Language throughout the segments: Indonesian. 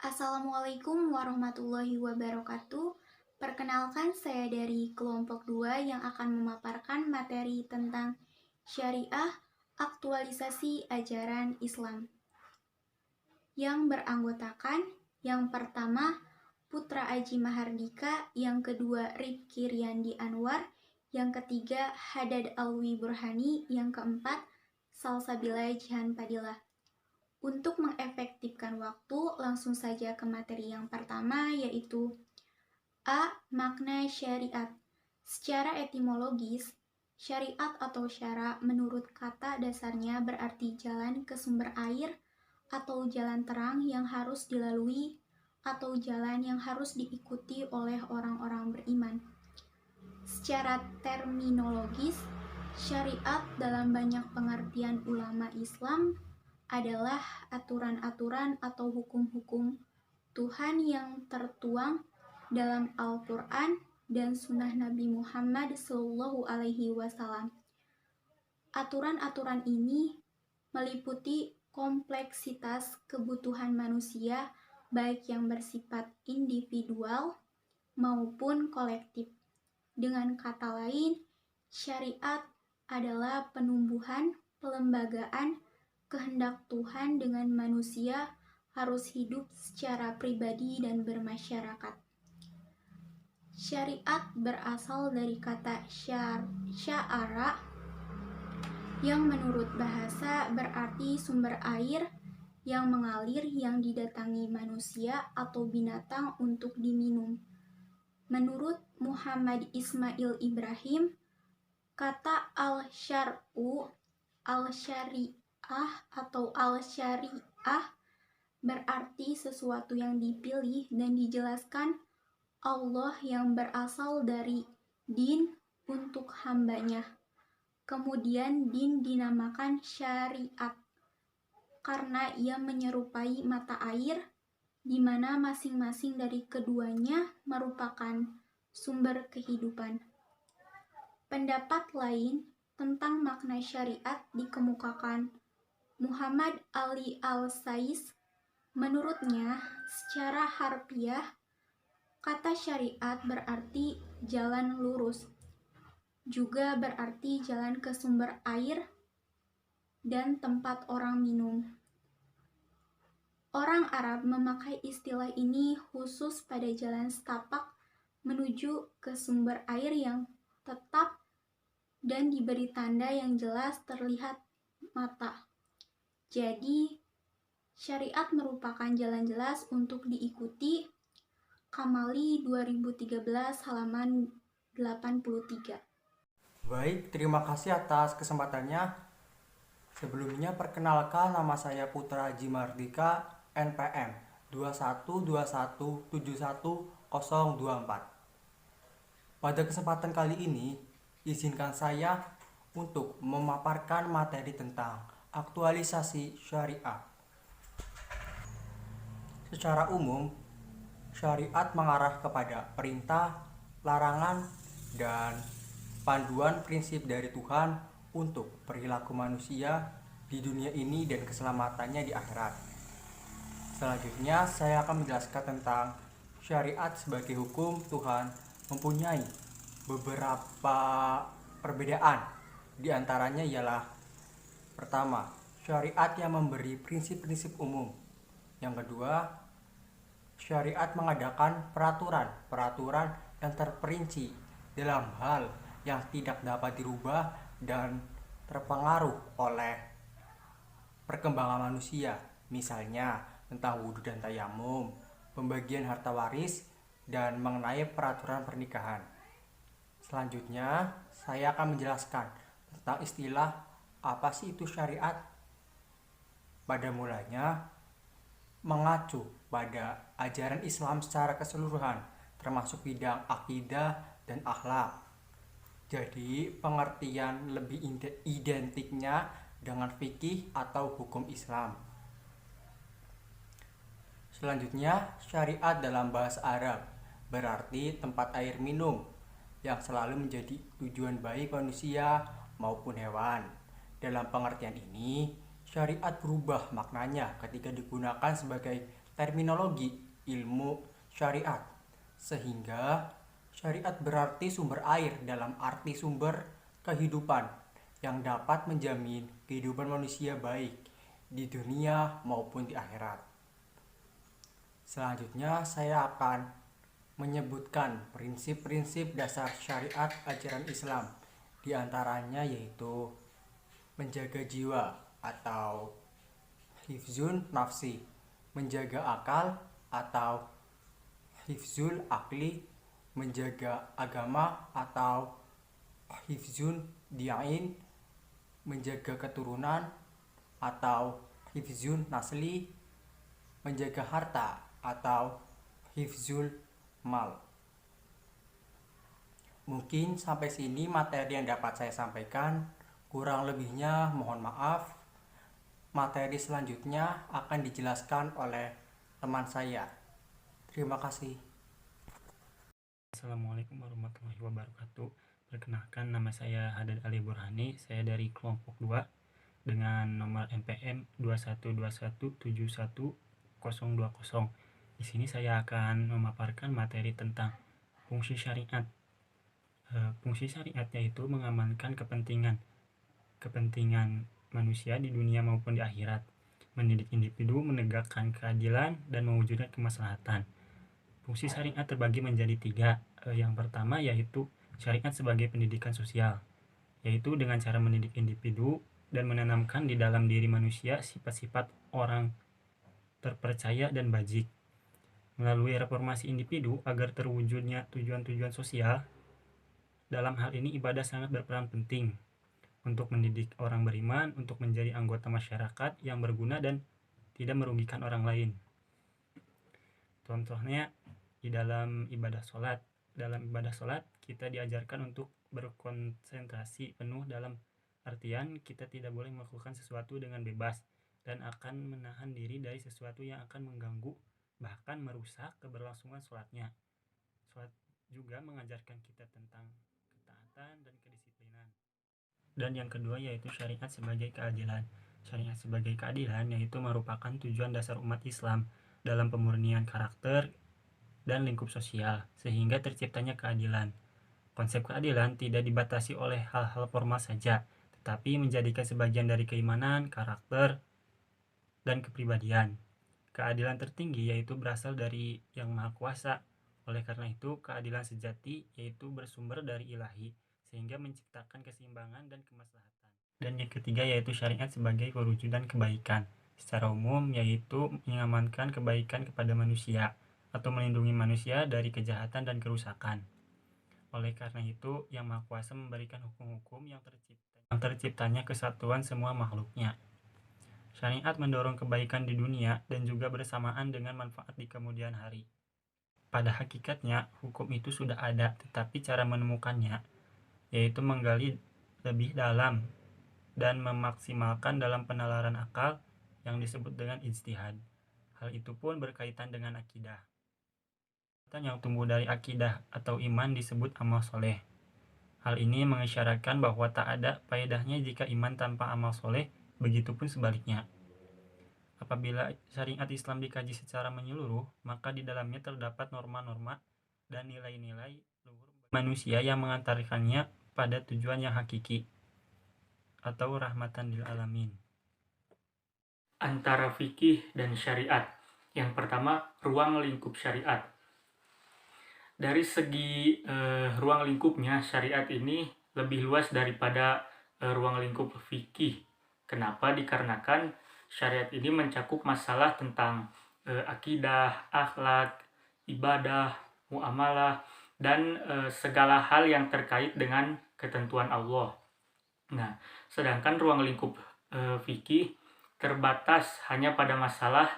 Assalamualaikum warahmatullahi wabarakatuh. Perkenalkan, saya dari kelompok 2 yang akan memaparkan materi tentang syariah, aktualisasi ajaran Islam. Yang beranggotakan, yang pertama Putra Aji Mahardika, yang kedua Rifki Riyandi Anwar, yang ketiga Hadad Alwi Burhani, yang keempat Salsabila Jihan Padilla. Untuk mengefektifkan waktu, langsung saja ke materi yang pertama, yaitu A. Makna syariat. Secara etimologis, syariat atau syara menurut kata dasarnya berarti jalan ke sumber air atau jalan terang yang harus dilalui atau jalan yang harus diikuti oleh orang-orang beriman. Secara terminologis, syariat dalam banyak pengertian ulama Islam adalah aturan-aturan atau hukum-hukum Tuhan yang tertuang dalam Al-Quran dan Sunnah Nabi Muhammad SAW. Aturan-aturan ini meliputi kompleksitas kebutuhan manusia, baik yang bersifat individual maupun kolektif. Dengan kata lain, syariat adalah penumbuhan, pelembagaan, kehendak Tuhan dengan manusia harus hidup secara pribadi dan bermasyarakat. Syariat berasal dari kata sya'ara yang menurut bahasa berarti sumber air yang mengalir yang didatangi manusia atau binatang untuk diminum. Menurut Muhammad Ismail Ibrahim, kata al-syar'u, al-syari'ah atau al-syari'ah berarti sesuatu yang dipilih dan dijelaskan Allah yang berasal dari din untuk hambanya. Kemudian din dinamakan syariat karena ia menyerupai mata air di mana masing-masing dari keduanya merupakan sumber kehidupan. Pendapat lain tentang makna syariat dikemukakan Muhammad Ali Al-Sais. Menurutnya, secara harfiah, kata syariat berarti jalan lurus, juga berarti jalan ke sumber air dan tempat orang minum. Orang Arab memakai istilah ini khusus pada jalan setapak menuju ke sumber air yang tetap dan diberi tanda yang jelas terlihat mata. Jadi, syariat merupakan jalan jelas untuk diikuti. Kamali 2013 halaman 83. Baik, terima kasih atas kesempatannya. Sebelumnya perkenalkan, nama saya Putra Aji Mahardika, NPM 212171024. Pada kesempatan kali ini, izinkan saya untuk memaparkan materi tentang aktualisasi syariah. Secara umum, syariat mengarah kepada perintah, larangan, dan panduan prinsip dari Tuhan untuk perilaku manusia di dunia ini dan keselamatannya di akhirat. Selanjutnya, saya akan menjelaskan tentang syariat sebagai hukum Tuhan mempunyai beberapa perbedaan. Di antaranya ialah pertama, syariat yang memberi prinsip-prinsip umum. Yang kedua, syariat mengadakan peraturan yang terperinci dalam hal yang tidak dapat dirubah dan terpengaruh oleh perkembangan manusia, misalnya tentang wudhu dan tayamum, pembagian harta waris, dan mengenai peraturan pernikahan. Selanjutnya, saya akan menjelaskan tentang istilah apa sih itu syariat. Pada mulanya, mengacu pada ajaran Islam secara keseluruhan, termasuk bidang akidah dan akhlak. Jadi, pengertian lebih identiknya dengan fikih atau hukum Islam. Selanjutnya, syariat dalam bahasa Arab berarti tempat air minum yang selalu menjadi tujuan baik manusia maupun hewan. Dalam pengertian ini, syariat berubah maknanya ketika digunakan sebagai terminologi ilmu syariat, sehingga syariat berarti sumber air dalam arti sumber kehidupan yang dapat menjamin kehidupan manusia baik di dunia maupun di akhirat. Selanjutnya saya akan menyebutkan prinsip-prinsip dasar syariat ajaran Islam. Di antaranya yaitu menjaga jiwa atau hifzun nafsi, menjaga akal atau hifzul akli, menjaga agama atau hifzun diain, menjaga keturunan atau hifzun nasli, menjaga harta atau hifzul mal. Mungkin sampai sini materi yang dapat saya sampaikan. Kurang lebihnya mohon maaf. Materi selanjutnya akan dijelaskan oleh teman saya. Terima kasih. Assalamualaikum warahmatullahi wabarakatuh. Perkenalkan, nama saya Hadad Ali Burhani. Saya dari kelompok 2 dengan nomor NPM 212171020. Di sini saya akan memaparkan materi tentang fungsi syariat. Fungsi syariat yaitu mengamankan kepentingan manusia di dunia maupun di akhirat, mendidik individu, menegakkan keadilan, dan mewujudkan kemaslahatan. Fungsi syariat terbagi menjadi 3. Yang pertama yaitu syariat sebagai pendidikan sosial, yaitu dengan cara mendidik individu dan menanamkan di dalam diri manusia sifat-sifat orang terpercaya dan bajik. Melalui reformasi individu agar terwujudnya tujuan-tujuan sosial, dalam hal ini ibadah sangat berperan penting untuk mendidik orang beriman untuk menjadi anggota masyarakat yang berguna dan tidak merugikan orang lain. Contohnya di dalam ibadah sholat. Dalam ibadah sholat kita diajarkan untuk berkonsentrasi penuh, dalam artian kita tidak boleh melakukan sesuatu dengan bebas dan akan menahan diri dari sesuatu yang akan mengganggu bahkan merusak keberlangsungan sholatnya. Sholat juga mengajarkan kita tentang ketaatan dan kedisiplinan. Dan yang kedua yaitu syariat sebagai keadilan. Syariat sebagai keadilan yaitu merupakan tujuan dasar umat Islam dalam pemurnian karakter dan lingkup sosial, sehingga terciptanya keadilan. Konsep keadilan tidak dibatasi oleh hal-hal formal saja, tetapi menjadikan sebagian dari keimanan, karakter, dan kepribadian. Keadilan tertinggi yaitu berasal dari Yang Maha Kuasa. Oleh karena itu, keadilan sejati yaitu bersumber dari ilahi, sehingga menciptakan keseimbangan dan kemaslahatan. Dan yang ketiga yaitu syariat sebagai perwujudan kebaikan. Secara umum yaitu mengamankan kebaikan kepada manusia atau melindungi manusia dari kejahatan dan kerusakan. Oleh karena itu, Yang Maha Kuasa memberikan hukum-hukum yang terciptanya kesatuan semua makhluknya. Syariat mendorong kebaikan di dunia dan juga bersamaan dengan manfaat di kemudian hari. Pada hakikatnya, hukum itu sudah ada, tetapi cara menemukannya yaitu menggali lebih dalam dan memaksimalkan dalam penalaran akal yang disebut dengan ijtihad. Hal itu pun berkaitan dengan akidah. Yang tumbuh dari akidah atau iman disebut amal soleh. Hal ini mengisyaratkan bahwa tak ada faedahnya jika iman tanpa amal soleh, begitupun sebaliknya. Apabila syariat Islam dikaji secara menyeluruh, maka di dalamnya terdapat norma-norma dan nilai-nilai luhur manusia yang mengantarkannya pada tujuan yang hakiki atau rahmatan lil alamin. Antara fikih dan syariat. Yang pertama, ruang lingkup syariat. Dari segi ruang lingkupnya, syariat ini lebih luas daripada ruang lingkup fikih. Kenapa? Dikarenakan syariat ini mencakup masalah tentang akidah, akhlak, ibadah, muamalah, dan segala hal yang terkait dengan ketentuan Allah. Nah, sedangkan ruang lingkup fikih terbatas hanya pada masalah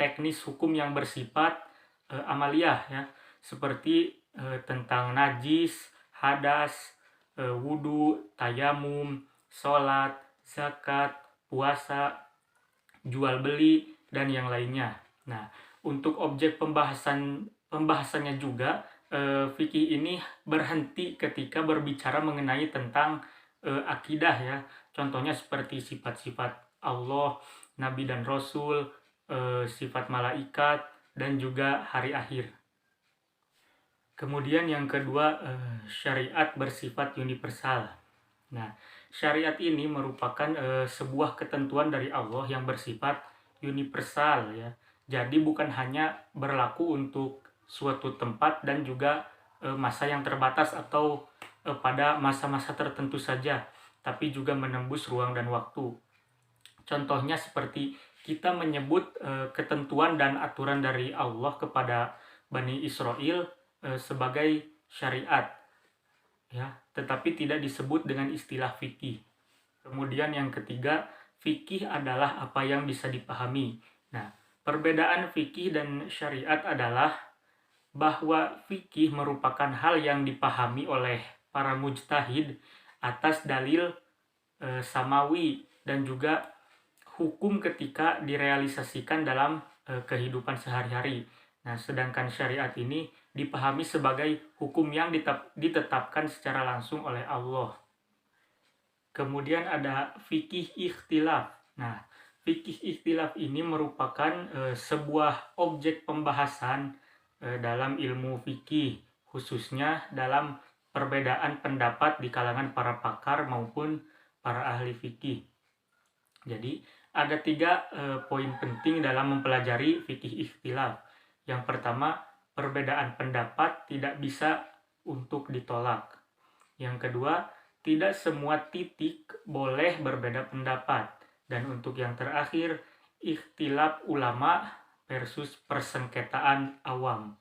teknis hukum yang bersifat amaliyah, ya, seperti tentang najis, hadas, wudhu, tayamum, sholat, zakat, puasa, jual beli, dan yang lainnya. Nah, untuk objek pembahasannya juga, fikih ini berhenti ketika berbicara mengenai tentang akidah, ya. Contohnya seperti sifat-sifat Allah, Nabi dan Rasul, sifat malaikat, dan juga hari akhir. Kemudian yang kedua, syariat bersifat universal. Nah, syariat ini merupakan sebuah ketentuan dari Allah yang bersifat universal ya. Jadi bukan hanya berlaku untuk suatu tempat dan juga masa yang terbatas atau pada masa-masa tertentu saja, tapi juga menembus ruang dan waktu. Contohnya seperti kita menyebut ketentuan dan aturan dari Allah kepada Bani Israel sebagai syariat, ya, tetapi tidak disebut dengan istilah fikih. Kemudian yang ketiga, fikih adalah apa yang bisa dipahami. Nah, perbedaan fikih dan syariat adalah bahwa fikih merupakan hal yang dipahami oleh para mujtahid atas dalil samawi dan juga hukum ketika direalisasikan dalam kehidupan sehari-hari. Nah, sedangkan syariat ini dipahami sebagai hukum yang ditetapkan secara langsung oleh Allah. Kemudian ada fikih ikhtilaf. Nah, fikih ikhtilaf ini merupakan sebuah objek pembahasan dalam ilmu fikih, khususnya dalam perbedaan pendapat di kalangan para pakar maupun para ahli fikih. Jadi, ada 3 poin penting dalam mempelajari fikih ikhtilaf. Yang pertama, perbedaan pendapat tidak bisa untuk ditolak. Yang kedua, tidak semua titik boleh berbeda pendapat. Dan untuk yang terakhir, ikhtilaf ulama versus persengketaan awam.